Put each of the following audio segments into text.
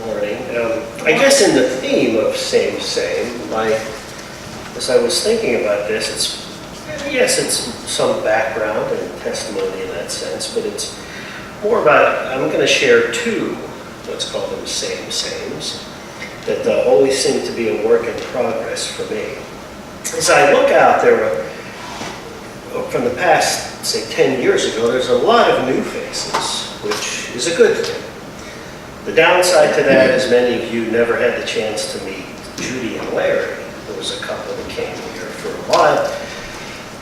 Morning. I guess in the theme of same, as I was thinking about this, it's some background and testimony in that sense, but it's more about, I'm going to share two, let's call them sames, that always seem to be a work in progress for me. As I look out, from the past, say 10 years ago, there's a lot of new faces, which is a good thing. The downside to that is many of you never had the chance to meet Judy and Larry. There was a couple that came here for a while.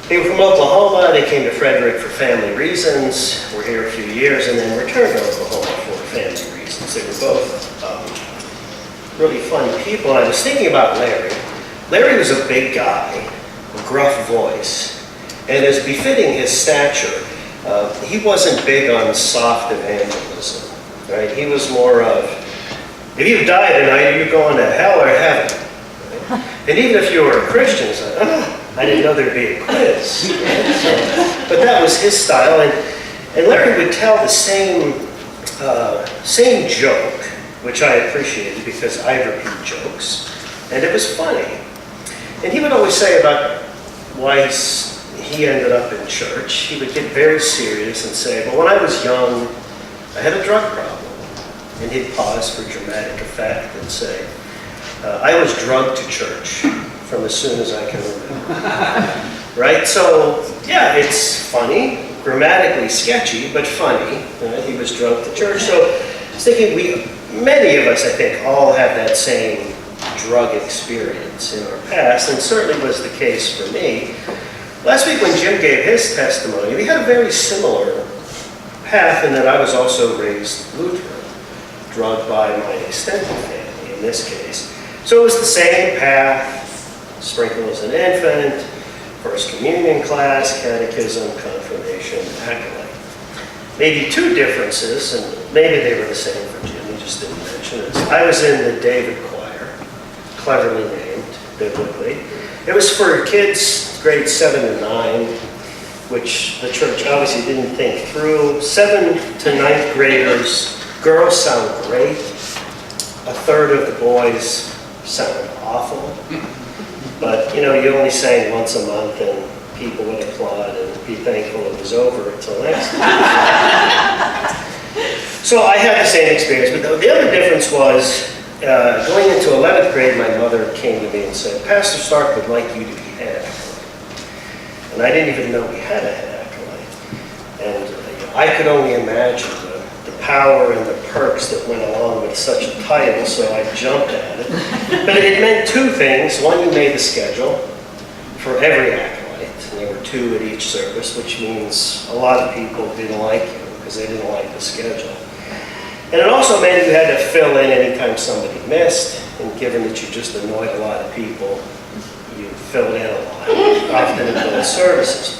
They were from Oklahoma. They came to Frederick for family reasons, were here a few years, and then returned to Oklahoma for family reasons. They were both really fun people. And I was thinking about Larry. Larry was a big guy, a gruff voice, and as befitting his stature, he wasn't big on soft evangelism. Right? He was more of, if you die tonight, are you going to hell or heaven? Right? And even if you were a Christian, it's like, I didn't know there'd be a quiz. Right? So, but that was his style, and Larry would tell the same joke, which I appreciated because I repeat jokes, and it was funny. And he would always say about why he ended up in church. He would get very serious and say, well, when I was young, I had a drug problem. And he'd pause for dramatic effect and say, I was drugged to church from as soon as I can remember. Right? So, yeah, it's funny, grammatically sketchy, but funny. Right? He was drugged to church. So I was thinking many of us, I think, all have that same drug experience in our past, and certainly was the case for me. Last week when Jim gave his testimony, we had a very similar path in that I was also raised Lutheran, drugged by my extended family in this case. So it was the same path, sprinkled as an infant, first communion class, catechism, confirmation, acolyte. Maybe two differences, and maybe they were the same for Jim, he just didn't mention it. I was in the David choir, cleverly named biblically. It was for kids grades 7 to 9, which the church obviously didn't think through. 7th to 9th graders, girls sound great. A third of the boys sound awful. But, you only sang once a month and people would applaud and be thankful it was over until next time. So I had the same experience, but the other difference was going into 11th grade, my mother came to me and said, Pastor Stark would like you to be head acolyte. And I didn't even know we had a head acolyte. And I could only imagine the power and the perks that went along with such a title, so I jumped at it. But it meant two things. One, you made the schedule for every acolyte. And there were 2 at each service, which means a lot of people didn't like you because they didn't like the schedule. And it also meant you had to fill in anytime somebody missed, and given that you just annoyed a lot of people, you filled in a lot, often in those services.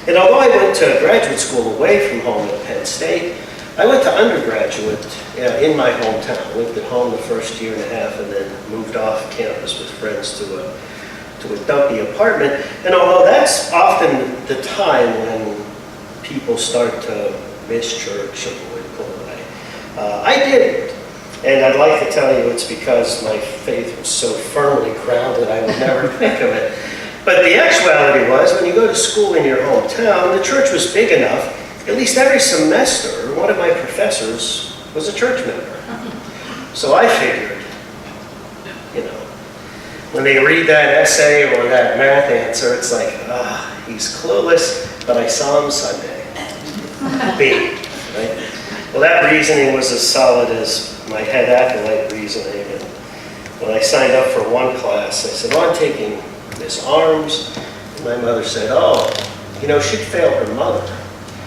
And although I went to graduate school away from home at Penn State, I went to undergraduate in my hometown. I lived at home the first year and a half and then moved off campus with friends to a dumpy apartment. And although that's often the time when people start to miss church and pull away, I didn't. And I'd like to tell you it's because my faith was so firmly grounded I would never think of it. But the actuality was, when you go to school in your hometown, the church was big enough, at least every semester, one of my professors was a church member. So I figured, when they read that essay or that math answer, it's like, he's clueless, but I saw him Sunday. B, right? Well, that reasoning was as solid as my head acolyte reasoning. And when I signed up for one class, I said, I'm taking Miss Arms. And my mother said, she'd fail her mother.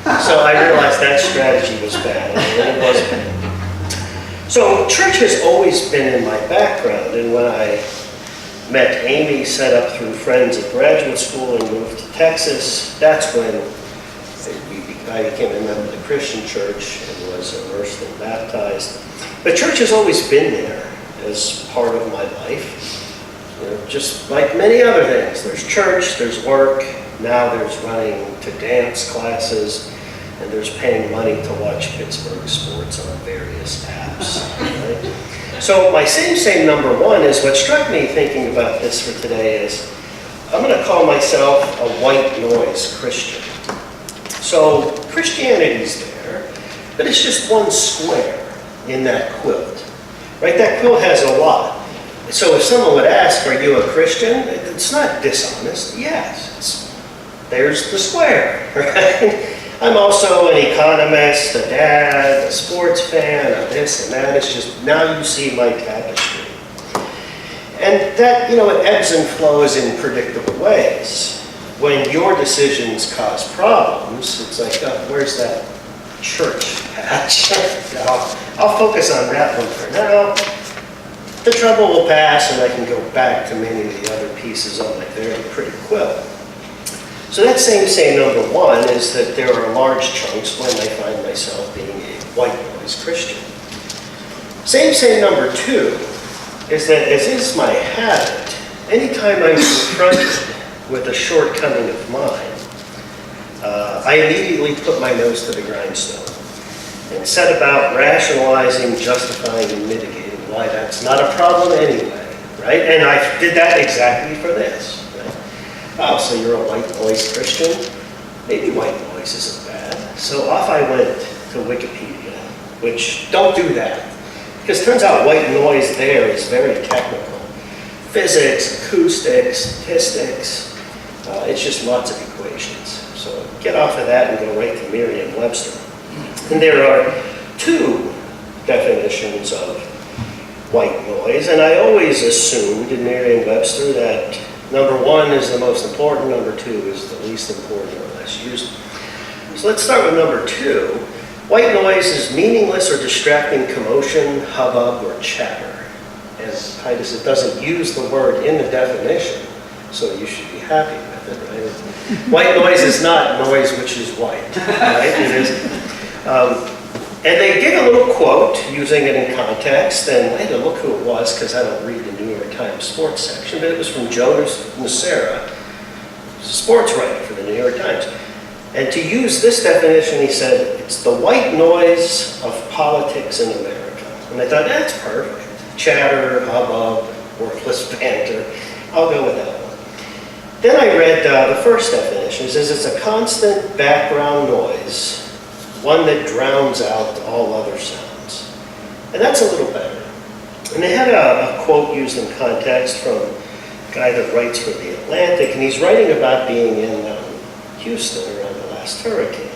So I realized that strategy was bad, and it was bad. So church has always been in my background, and when I met Amy, set up through friends at graduate school, and moved to Texas, that's when I became a member of the Christian church and was immersed and baptized. But church has always been there as part of my life. Just like many other things. There's church, there's work, now there's running to dance classes, and there's paying money to watch Pittsburgh sports on various apps. Right? So my same number one is what struck me thinking about this for today is I'm going to call myself a white noise Christian. So Christianity's there, but it's just one square in that quilt. Right? That quilt has a lot. So if someone would ask, are you a Christian? It's not dishonest. Yes. There's the square. Right? I'm also an economist, a dad, a sports fan, a this and that. It's just now you see my tapestry. And that, it ebbs and flows in predictable ways. When your decisions cause problems, it's like, oh, where's that church patch? I'll focus on that one for now. The trouble will pass and I can go back to many of the other pieces on my very pretty quilt. So that same number one is that there are large chunks when I find myself being a white noise Christian. Same number two is that, as is my habit, anytime I'm confronted with a shortcoming of mine, I immediately put my nose to the grindstone and set about rationalizing, justifying, and mitigating why that's not a problem anyway, right? And I did that exactly for this. Right? Oh, so you're a white noise Christian? Maybe white noise isn't bad. So off I went to Wikipedia, which don't do that. Because it turns out white noise there is very technical. Physics, acoustics, statistics, it's just lots of equations. So get off of that and go right to Merriam-Webster. And there are two definitions of white noise, and I always assumed in Merriam-Webster that number one is the most important, number two is the least important or less used. So let's start with number two. White noise is meaningless or distracting commotion, hubbub, or chatter. And Titus, it doesn't use the word in the definition, so you should be happy with it, right? White noise is not noise which is white, right? It is. And they give a little quote using it in context, and I had to look who it was because I don't read the New York Times sports section, but it was from Jonas Nocera, a sports writer for the New York Times. And to use this definition, he said, it's the white noise of politics in America. And I thought, that's perfect. Chatter, hubbub, worthless banter. I'll go with that one. Then I read the first definition. It says it's a constant background noise, one that drowns out all other sounds. And that's a little better. And they had a quote used in context from a guy that writes for The Atlantic, and he's writing about being in Houston around the last hurricane.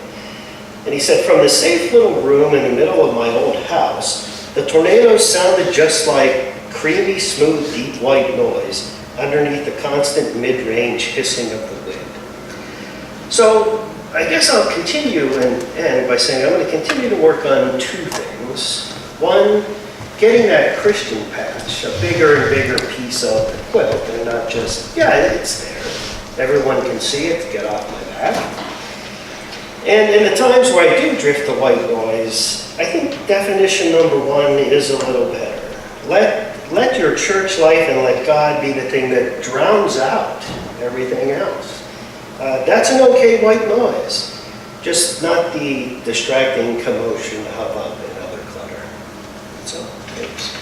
And he said, from the safe little room in the middle of my old house, the tornadoes sounded just like creamy, smooth, deep white noise underneath the constant mid-range hissing of the wind. So I guess I'll continue and end by saying I'm going to continue to work on two things. One, getting that Christian patch, a bigger and bigger piece of the quilt, and not just, yeah, it's there. Everyone can see it, get off my back. And in the times where I do drift to white noise, I think definition number one is a little better. Let your church life and let God be the thing that drowns out everything else. That's an okay white noise, just not the distracting commotion, hubbub, and other clutter. So, thanks.